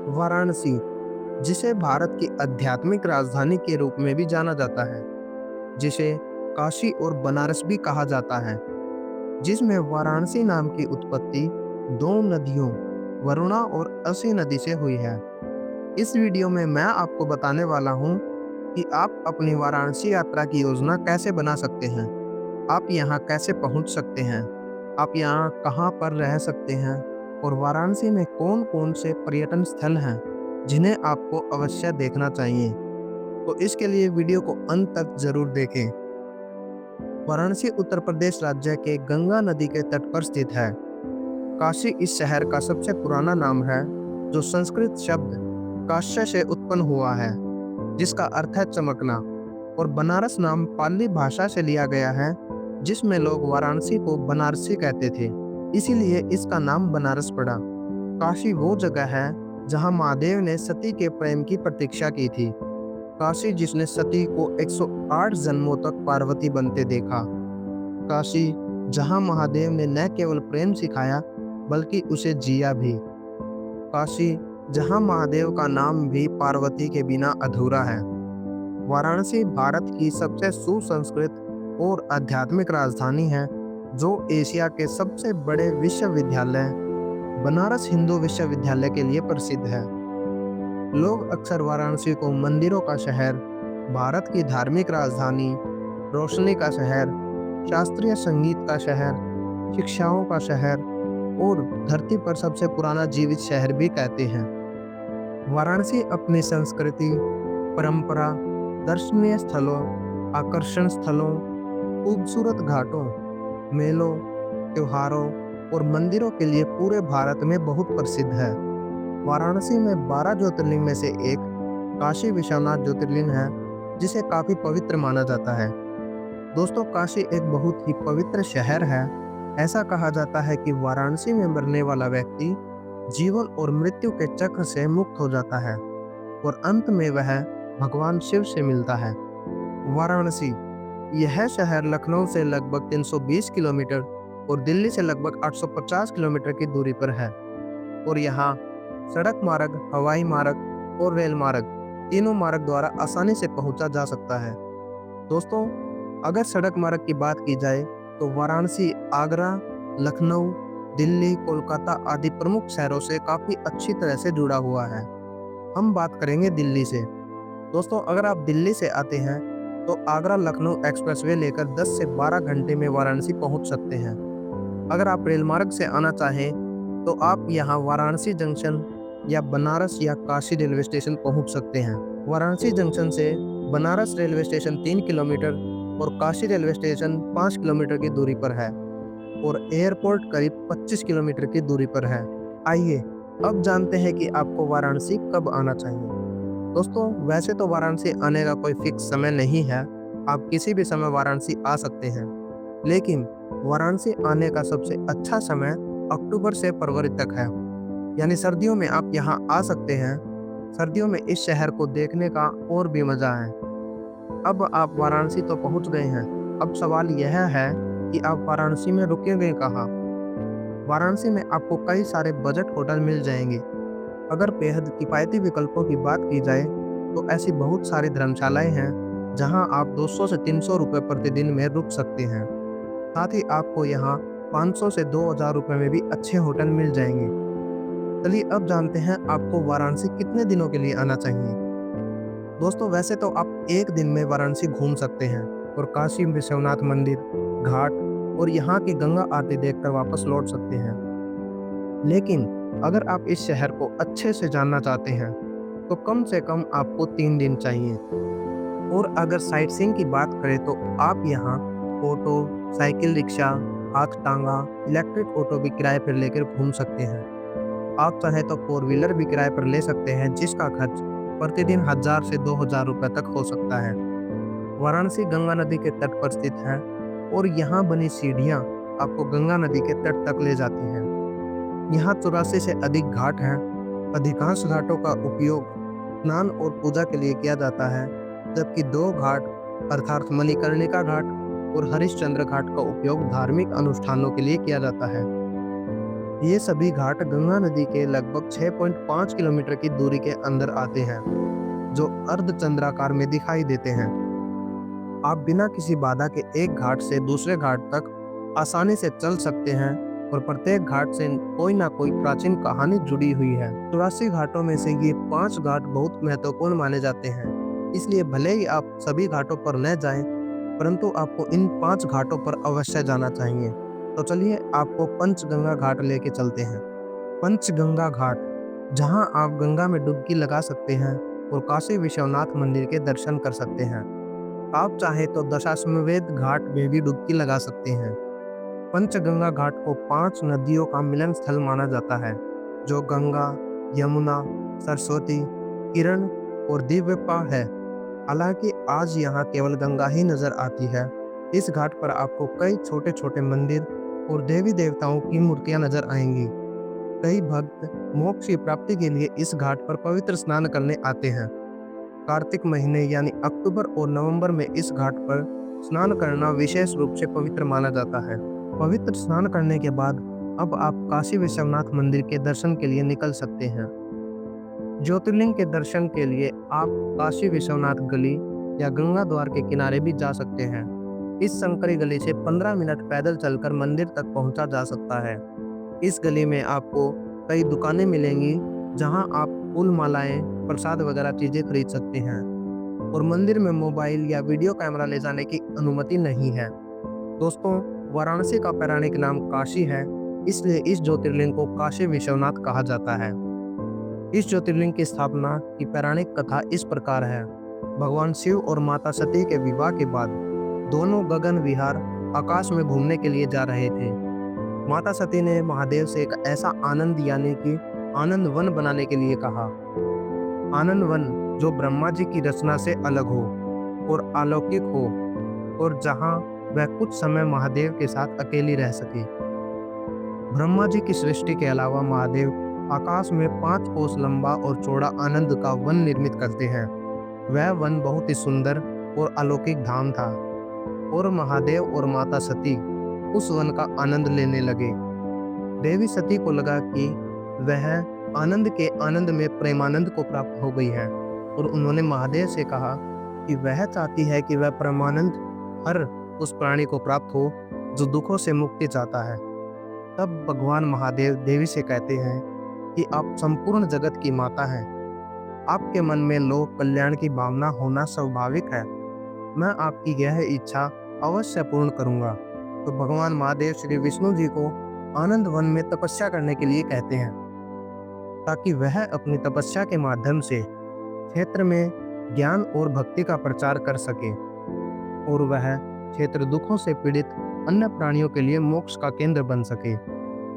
वाराणसी, जिसे भारत की आध्यात्मिक राजधानी के रूप में भी जाना जाता है, जिसे काशी और बनारस भी कहा जाता है, जिसमें वाराणसी नाम की उत्पत्ति दो नदियों वरुणा और असी नदी से हुई है। इस वीडियो में मैं आपको बताने वाला हूँ कि आप अपनी वाराणसी यात्रा की योजना कैसे बना सकते हैं, आप यहाँ कैसे पहुँच सकते हैं, आप यहाँ कहाँ पर रह सकते हैं और वाराणसी में कौन-कौन से पर्यटन स्थल हैं, जिन्हें आपको अवश्य देखना चाहिए। तो इसके लिए वीडियो को अंत तक ज़रूर देखें। वाराणसी उत्तर प्रदेश राज्य के गंगा नदी के तट पर स्थित है। काशी इस शहर का सबसे पुराना नाम है, जो संस्कृत शब्द काश्य से उत्पन्न हुआ है, जिसका अर्थ है चमकना, और बनारस नाम पाली भाषा से लिया गया है, जिसमें लोग वाराणसी को बनारसी कहते थे, इसीलिए इसका नाम बनारस पड़ा। काशी वो जगह है जहाँ महादेव ने सती के प्रेम की प्रतीक्षा की थी। काशी जिसने सती को 108 जन्मों तक पार्वती बनते देखा। काशी जहाँ महादेव ने न केवल प्रेम सिखाया बल्कि उसे जिया भी। काशी जहाँ महादेव का नाम भी पार्वती के बिना अधूरा है। वाराणसी भारत की सबसे सुसंस्कृत और आध्यात्मिक राजधानी है, जो एशिया के सबसे बड़े विश्वविद्यालय बनारस हिंदू विश्वविद्यालय के लिए प्रसिद्ध है। लोग अक्सर वाराणसी को मंदिरों का शहर, भारत की धार्मिक राजधानी, रोशनी का शहर, शास्त्रीय संगीत का शहर, शिक्षाओं का शहर और धरती पर सबसे पुराना जीवित शहर भी कहते हैं। वाराणसी अपनी संस्कृति, परंपरा, दर्शनीय स्थलों, आकर्षण स्थलों, खूबसूरत घाटों, मेलों, त्योहारों और मंदिरों के लिए पूरे भारत में बहुत प्रसिद्ध है। वाराणसी में 12 ज्योतिर्लिंग में से एक काशी विश्वनाथ ज्योतिर्लिंग है, जिसे काफी पवित्र माना जाता है। दोस्तों, काशी एक बहुत ही पवित्र शहर है। ऐसा कहा जाता है कि वाराणसी में मरने वाला व्यक्ति जीवन और मृत्यु के चक्र से मुक्त हो जाता है और अंत में वह भगवान शिव से मिलता है। वाराणसी, यह शहर लखनऊ से लगभग 320 किलोमीटर और दिल्ली से लगभग 850 किलोमीटर की दूरी पर है, और यहाँ सड़क मार्ग, हवाई मार्ग और रेल मार्ग, तीनों मार्ग द्वारा आसानी से पहुंचा जा सकता है। दोस्तों, अगर सड़क मार्ग की बात की जाए तो वाराणसी आगरा, लखनऊ, दिल्ली, कोलकाता आदि प्रमुख शहरों से काफ़ी अच्छी तरह से जुड़ा हुआ है। हम बात करेंगे दिल्ली से। दोस्तों, अगर आप दिल्ली से आते हैं तो आगरा लखनऊ एक्सप्रेसवे लेकर 10 से 12 घंटे में वाराणसी पहुंच सकते हैं। अगर आप रेल मार्ग से आना चाहें तो आप यहाँ वाराणसी जंक्शन या बनारस या काशी रेलवे स्टेशन पहुंच सकते हैं। वाराणसी जंक्शन से बनारस रेलवे स्टेशन 3 किलोमीटर और काशी रेलवे स्टेशन 5 किलोमीटर की दूरी पर है, और एयरपोर्ट करीब 25 किलोमीटर की दूरी पर है। आइए अब जानते हैं कि आपको वाराणसी कब आना चाहिए। दोस्तों, वैसे तो वाराणसी आने का कोई फिक्स समय नहीं है, आप किसी भी समय वाराणसी आ सकते हैं, लेकिन वाराणसी आने का सबसे अच्छा समय अक्टूबर से फरवरी तक है, यानी सर्दियों में आप यहाँ आ सकते हैं। सर्दियों में इस शहर को देखने का और भी मज़ा है। अब आप वाराणसी तो पहुँच गए हैं, अब सवाल यह है कि आप वाराणसी में रुकेंगे कहाँ? वाराणसी में आपको कई सारे बजट होटल मिल जाएंगे। अगर बेहद किफ़ायती विकल्पों की बात की जाए तो ऐसी बहुत सारी धर्मशालाएं हैं, जहां आप 200 से 300 रुपये प्रतिदिन में रुक सकते हैं। साथ ही आपको यहाँ 500 से 2000 रुपये में भी अच्छे होटल मिल जाएंगे। चलिए अब जानते हैं आपको वाराणसी कितने दिनों के लिए आना चाहिए। दोस्तों, वैसे तो आप एक दिन में वाराणसी घूम सकते हैं और काशी विश्वनाथ मंदिर, घाट और यहाँ की गंगा आरती देखकर वापस लौट सकते हैं। लेकिन अगर आप इस शहर को अच्छे से जानना चाहते हैं तो कम से कम आपको 3 दिन चाहिए। और अगर साइट सीइंग की बात करें तो आप यहाँ ऑटो, साइकिल रिक्शा, हाथ टांगा, इलेक्ट्रिक ऑटो भी किराए पर लेकर घूम सकते हैं। आप चाहें तो 4 व्हीलर भी किराए पर ले सकते हैं, जिसका खर्च प्रतिदिन 1000 से 2000 रुपये तक हो सकता है। वाराणसी गंगा नदी के तट पर स्थित है और यहाँ बनी सीढ़ियाँ आपको गंगा नदी के तट तक ले जाती हैं। यहाँ 84 से अधिक घाट हैं। अधिकांश घाटों का उपयोग स्नान और पूजा के लिए किया जाता है, जबकि 2 घाट अर्थात मणिकर्णिका घाट और हरिश्चंद्र घाट का उपयोग धार्मिक अनुष्ठानों के लिए किया जाता है। ये सभी घाट गंगा नदी के लगभग 6.5 किलोमीटर की दूरी के अंदर आते हैं, जो अर्धचंद्राकार में दिखाई देते हैं। आप बिना किसी बाधा के एक घाट से दूसरे घाट तक आसानी से चल सकते हैं और प्रत्येक घाट से कोई ना कोई प्राचीन कहानी जुड़ी हुई है। 84 घाटों में से ये 5 घाट बहुत महत्वपूर्ण माने जाते हैं। इसलिए भले ही आप सभी घाटों पर न जाएं, परंतु आपको इन 5 घाटों पर अवश्य जाना चाहिए। तो चलिए आपको पंचगंगा घाट लेके चलते हैं। पंचगंगा घाट, जहां आप गंगा में डुबकी लगा सकते हैं और काशी विश्वनाथ मंदिर के दर्शन कर सकते हैं। आप चाहे तो दशाश्वमेध घाट में भी डुबकी लगा सकते हैं। पंचगंगा घाट को 5 नदियों का मिलन स्थल माना जाता है, जो गंगा, यमुना, सरस्वती, किरण और दिव्यपा है। हालांकि आज यहाँ केवल गंगा ही नजर आती है, इस घाट पर आपको कई छोटे छोटे मंदिर और देवी देवताओं की मूर्तियां नजर आएंगी। कई भक्त मोक्ष की प्राप्ति के लिए इस घाट पर पवित्र स्नान करने आते हैं। कार्तिक महीने यानी अक्टूबर और नवंबर में इस घाट पर स्नान करना विशेष रूप से पवित्र माना जाता है। पवित्र स्नान करने के बाद अब आप काशी विश्वनाथ मंदिर के दर्शन के लिए निकल सकते हैं। ज्योतिर्लिंग के दर्शन के लिए आप काशी विश्वनाथ गली या गंगा द्वार के किनारे भी जा सकते हैं। इस संकरी गली से 15 मिनट पैदल चलकर मंदिर तक पहुंचा जा सकता है। इस गली में आपको कई दुकानें मिलेंगी, जहां आप फूल मालाएं, प्रसाद वगैरह चीजें खरीद सकते हैं। और मंदिर में मोबाइल या वीडियो कैमरा ले जाने की अनुमति नहीं है। दोस्तों, वाराणसी का पौराणिक नाम काशी है, इसलिए इस ज्योतिर्लिंग को काशी विश्वनाथ कहा जाता है। इस ज्योतिर्लिंग की स्थापना की पौराणिक कथा इस प्रकार है। भगवान शिव और माता सती के विवाह के बाद दोनों गगन विहार आकाश में घूमने के लिए जा रहे थे। माता सती ने महादेव से एक ऐसा आनंद यानी कि आनंद वन बनाने के लिए कहा। आनंद वन जो ब्रह्मा जी की रचना से अलग हो और अलौकिक हो, और जहां वह कुछ समय महादेव के साथ अकेली रह सके। ब्रह्मा जी की सृष्टि के अलावा महादेव आकाश में 5 कोस लंबा और चौड़ा आनंद का वन निर्मित करते हैं। वह वन बहुत ही सुंदर और अलौकिक धाम था, और महादेव और माता सती उस वन का आनंद लेने लगे। देवी सती को लगा कि वह आनंद के आनंद में प्रेमानंद को प्राप्त हो गई है, और उन्होंने महादेव से कहा कि वह चाहती है कि वह प्रेमानंद हर उस प्राणी को प्राप्त हो जो दुखों से मुक्ति चाहता है। तब भगवान महादेव देवी से कहते हैं कि आप संपूर्ण जगत की माता हैं। आपके मन में लोक कल्याण की भावना होना स्वाभाविक है। मैं आपकी यह इच्छा अवश्य पूर्ण करूंगा। तो भगवान महादेव श्री विष्णु जी को आनंद वन में तपस्या करने के लिए कहते हैं, ताकि वह अपनी तपस्या के माध्यम से क्षेत्र में ज्ञान और भक्ति का प्रचार कर सके, और वह क्षेत्र दुखों से पीड़ित अन्य प्राणियों के लिए मोक्ष का केंद्र बन सके।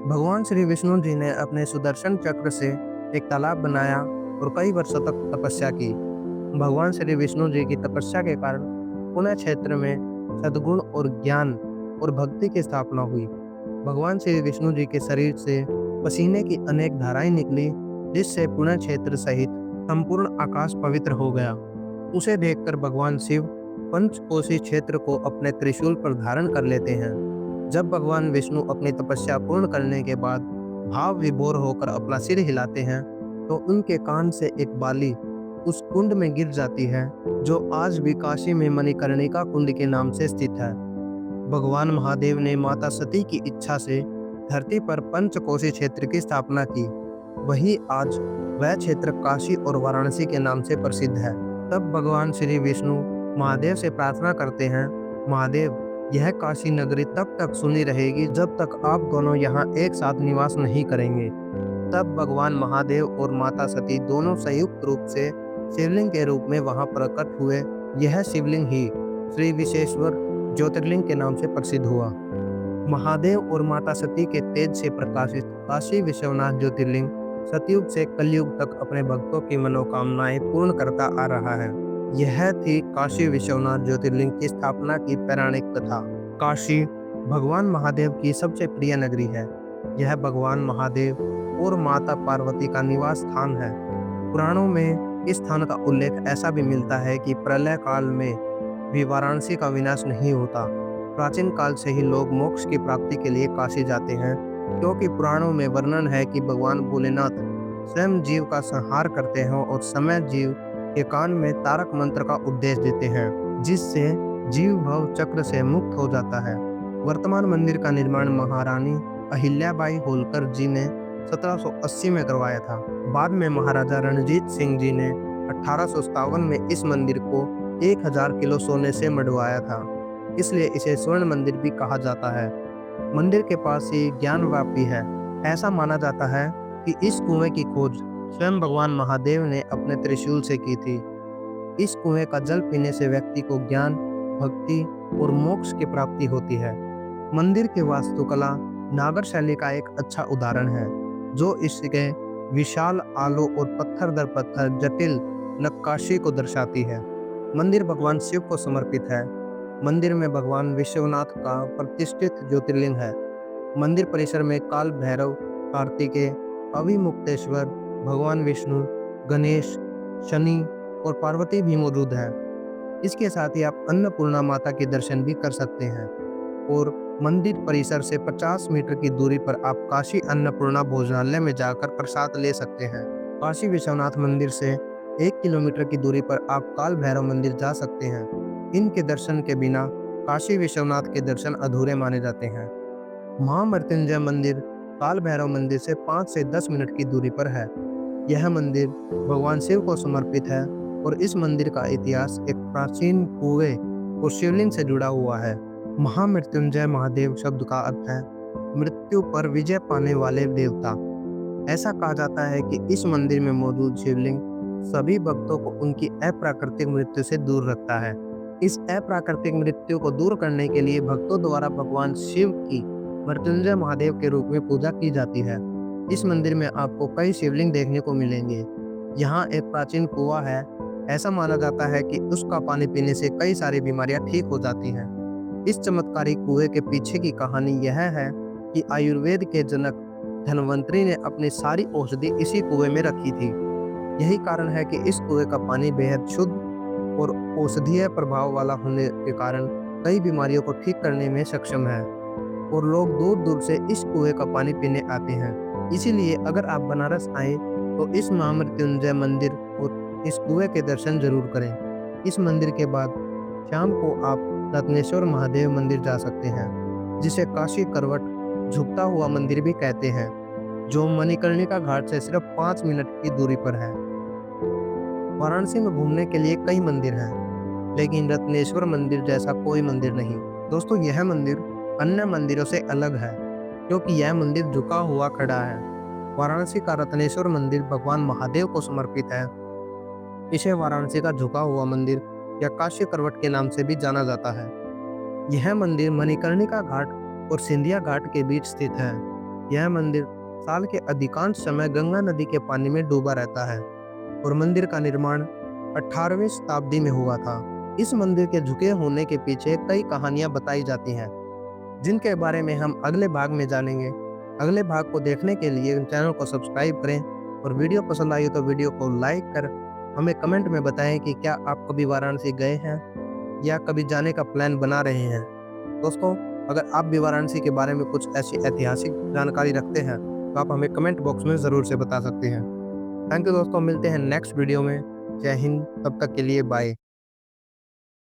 भगवान श्री विष्णु जी ने अपने सुदर्शन चक्र से एक तालाब बनाया और कई वर्षों तक तपस्या की। भगवान श्री विष्णु जी की तपस्या के कारण पुणे क्षेत्र में सद्गुण और ज्ञान और भक्ति की स्थापना हुई। भगवान श्री विष्णु जी के शरीर से पसीने की अनेक धाराएं निकली, जिससे पुणे क्षेत्र सहित संपूर्ण आकाश पवित्र हो गया। उसे देखकर भगवान शिव पंचकोशी क्षेत्र को अपने त्रिशूल पर धारण कर लेते हैं। जब भगवान विष्णु अपनी तपस्या पूर्ण करने के बाद भाव विभोर होकर अपना सिर हिलाते हैं, तो उनके कान से एक बाली उस कुंड में गिर जाती है, जो आज भी काशी में मणिकर्णिका कुंड के नाम से स्थित है। भगवान महादेव ने माता सती की इच्छा से धरती पर पंचकोशी क्षेत्र की स्थापना की। वही आज वह क्षेत्र काशी और वाराणसी के नाम से प्रसिद्ध है। तब भगवान श्री विष्णु महादेव से प्रार्थना करते हैं, महादेव, यह काशी नगरी तब तक सुनी रहेगी जब तक आप दोनों यहाँ एक साथ निवास नहीं करेंगे। तब भगवान महादेव और माता सती दोनों संयुक्त रूप से शिवलिंग के रूप में वहां प्रकट हुए। यह शिवलिंग ही श्री विशेश्वर ज्योतिर्लिंग के नाम से प्रसिद्ध हुआ। महादेव और माता सती के तेज से प्रकाशित काशी विश्वनाथ ज्योतिर्लिंग सतयुग से कलयुग तक अपने भक्तों की मनोकामनाएं पूर्ण करता आ रहा है। यह थी काशी विश्वनाथ ज्योतिर्लिंग की स्थापना की पौराणिक कथा। काशी भगवान महादेव की सबसे प्रिय नगरी है। यह भगवान महादेव और माता पार्वती का निवास स्थान है। पुराणों में इस स्थान का उल्लेख ऐसा भी मिलता है कि प्रलय काल में भी वाराणसी का विनाश नहीं होता। प्राचीन काल से ही लोग मोक्ष की प्राप्ति के लिए काशी जाते हैं, क्योंकि पुराणों में वर्णन है कि भगवान भोलेनाथ स्वयं जीव का संहार करते हैं और समय जीव के कान में तारक मंत्र का उपदेश देते हैं, जिससे जीव भव चक्र से मुक्त हो जाता है। वर्तमान मंदिर का निर्माण महारानी अहिल्याबाई होलकर जी ने 1780 में करवाया था। बाद में महाराजा रणजीत सिंह जी ने 1857 में इस मंदिर को 1000 किलो सोने से मढ़वाया था, इसलिए इसे स्वर्ण मंदिर भी कहा जाता है। मंदिर के पास ही ज्ञानवापी है। ऐसा माना जाता है कि इस कुएं की खोज स्वयं भगवान महादेव ने अपने त्रिशूल से की थी। इस कुएं का जल पीने से व्यक्ति को ज्ञान, भक्ति और मोक्ष की प्राप्ति होती है। मंदिर की वास्तुकला नागर शैली का एक अच्छा उदाहरण है, जो इसके विशाल आलो और पत्थर दर पत्थर जटिल नक्काशी को दर्शाती है। मंदिर भगवान शिव को समर्पित है। मंदिर में भगवान विश्वनाथ का प्रतिष्ठित ज्योतिर्लिंग है। मंदिर परिसर में काल भैरव, कार्तिकेय, अभिमुक्तेश्वर, भगवान विष्णु, गणेश, शनि और पार्वती भी मौजूद है। इसके साथ ही आप अन्नपूर्णा माता के दर्शन भी कर सकते हैं और मंदिर परिसर से 50 मीटर की दूरी पर आप काशी अन्नपूर्णा भोजनालय में जाकर प्रसाद ले सकते हैं। काशी विश्वनाथ मंदिर से 1 किलोमीटर की दूरी पर आप काल भैरव मंदिर जा सकते हैं। इनके दर्शन के बिना काशी विश्वनाथ के दर्शन अधूरे माने जाते हैं। महामृत्युंजय मंदिर काल भैरव मंदिर से 5 से 10 मिनट की दूरी पर है। यह मंदिर भगवान शिव को समर्पित है और इस मंदिर का इतिहास एक प्राचीन कुएं और शिवलिंग से जुड़ा हुआ है। महामृत्युंजय महादेव शब्द का अर्थ है मृत्यु पर विजय पाने वाले देवता। ऐसा कहा जाता है कि इस मंदिर में मौजूद शिवलिंग सभी भक्तों को उनकी अप्राकृतिक मृत्यु से दूर रखता है। इस अप्राकृतिक मृत्यु को दूर करने के लिए भक्तों द्वारा भगवान शिव की मृत्युंजय महादेव के रूप में पूजा की जाती है। इस मंदिर में आपको कई शिवलिंग देखने को मिलेंगे। यहाँ एक प्राचीन कुआं है। ऐसा माना जाता है कि उसका पानी पीने से कई सारी बीमारियां ठीक हो जाती हैं। इस चमत्कारी कुएं के पीछे की कहानी यह है कि आयुर्वेद के जनक धन्वंतरी ने अपनी सारी औषधि इसी कुएं में रखी थी। यही कारण है कि इस कुएं का पानी बेहद शुद्ध और औषधीय प्रभाव वाला होने के कारण कई बीमारियों को ठीक करने में सक्षम है और लोग दूर दूर से इस कुएं का पानी पीने आते हैं। इसीलिए अगर आप बनारस आए तो इस महामृत्युंजय मंदिर और इस कुएं के दर्शन जरूर करें। इस मंदिर के बाद शाम को आप रत्नेश्वर महादेव मंदिर जा सकते हैं, जिसे काशी करवट झुकता हुआ मंदिर भी कहते हैं, जो मणिकर्णिका घाट से सिर्फ 5 मिनट की दूरी पर है। वाराणसी में घूमने के लिए कई मंदिर हैं, लेकिन रत्नेश्वर मंदिर जैसा कोई मंदिर नहीं। दोस्तों, यह मंदिर अन्य मंदिरों से अलग है क्योंकि यह मंदिर झुका हुआ खड़ा है। वाराणसी का रत्नेश्वर मंदिर भगवान महादेव को समर्पित है। इसे वाराणसी का झुका हुआ मंदिर या काशी करवट के नाम से भी जाना जाता है। यह मंदिर मणिकर्णिका घाट और सिंधिया घाट के बीच स्थित है। यह मंदिर साल के अधिकांश समय गंगा नदी के पानी में डूबा रहता है और मंदिर का निर्माण 18वीं शताब्दी में हुआ था। इस मंदिर के झुके होने के पीछे कई कहानियां बताई जाती हैं, जिनके बारे में हम अगले भाग में जानेंगे। अगले भाग को देखने के लिए चैनल को सब्सक्राइब करें और वीडियो पसंद आई तो वीडियो को लाइक कर हमें कमेंट में बताएं कि क्या आप कभी वाराणसी गए हैं या कभी जाने का प्लान बना रहे हैं। दोस्तों, अगर आप भी वाराणसी के बारे में कुछ ऐसी ऐतिहासिक जानकारी रखते हैं तो आप हमें कमेंट बॉक्स में ज़रूर से बता सकते हैं। थैंक यू दोस्तों, मिलते हैं नेक्स्ट वीडियो में। जय हिंद, तब तक के लिए बाय।